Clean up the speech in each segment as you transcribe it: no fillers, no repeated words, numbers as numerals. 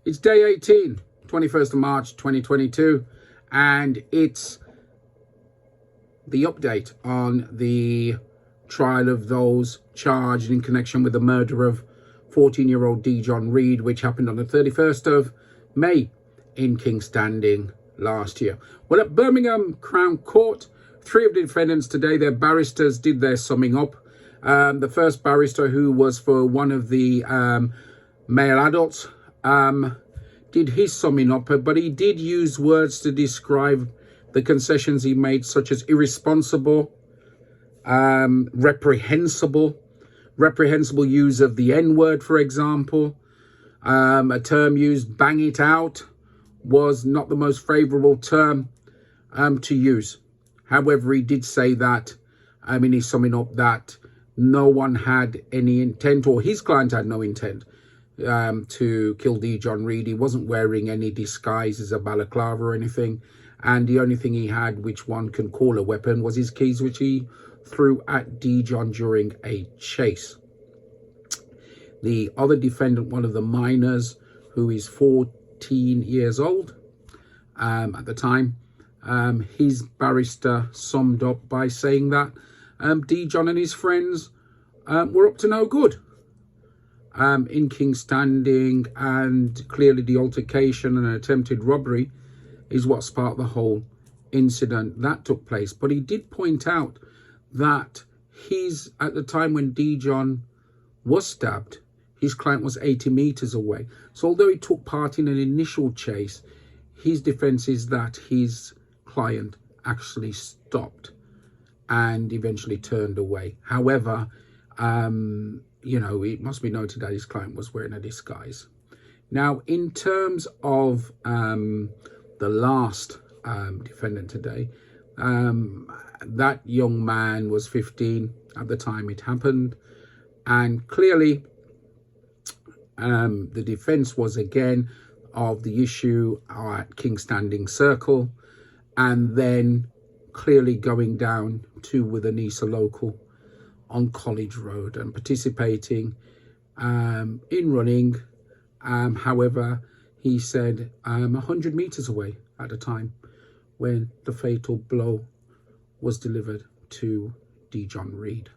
It's day 18, 21st of March 2022, and it's the update on the trial of those charged in connection with the murder of 14-year-old Dea-John Reid, which happened on the 31st of May in King's Standing last year. Well, at Birmingham Crown Court, three of the defendants today, their barristers did their summing up. The first barrister, who was for one of the male adults, did his summing up, but he did use words to describe the concessions he made, such as irresponsible, reprehensible use of the N-word, for example. A term used, bang it out, was not the most favourable term to use. However, he did say that, in his summing up, that no one had any intent, or his client had no intent to kill Dea-John Reid. He wasn't wearing any disguise as a balaclava or anything, and the only thing he had, which one can call a weapon, was his keys, which he threw at Dea-John during a chase. The other defendant, one of the minors, who is 14 years old at the time, his barrister summed up by saying that Dea-John and his friends were up to no good in King's Standing, and clearly the altercation and attempted robbery is what sparked the whole incident that took place. But he did point out that at the time when Dea-John was stabbed, his client was 80 meters away. So although he took part in an initial chase, his defense is that his client actually stopped and eventually turned away. However, it must be noted that his client was wearing a disguise. Now, in terms of the last defendant today, that young man was 15 at the time it happened, and clearly the defense was again of the issue at King's Standing Circle, and then clearly going down to Withanisa local on College Road and participating in running. However, he said 100 meters away at the time when the fatal blow was delivered to Dea-John Reid.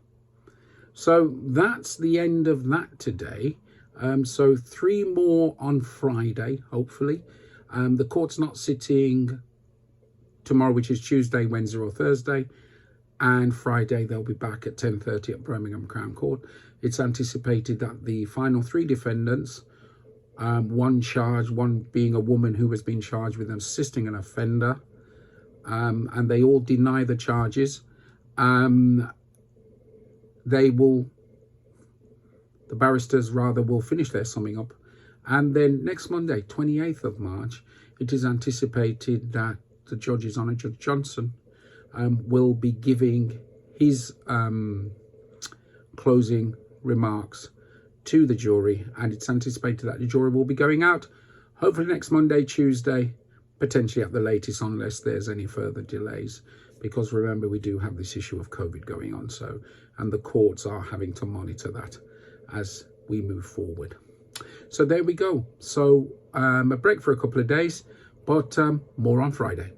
So that's the end of that today. So 3 more on Friday, hopefully. The court's not sitting tomorrow, which is Tuesday, Wednesday or Thursday. And Friday, they'll be back at 10:30 at Birmingham Crown Court. It's anticipated that the final 3 defendants, one charge, one being a woman who has been charged with assisting an offender, and they all deny the charges. The barristers will finish their summing up, and then next Monday, 28th of March, it is anticipated that the Judge's Honour Judge Johnson will be giving his closing remarks to the jury, and it's anticipated that the jury will be going out hopefully next Monday, Tuesday, potentially at the latest, unless there's any further delays, because remember, we do have this issue of COVID going on, and the courts are having to monitor that as we move forward. So there we go. So a break for a couple of days, but more on Friday.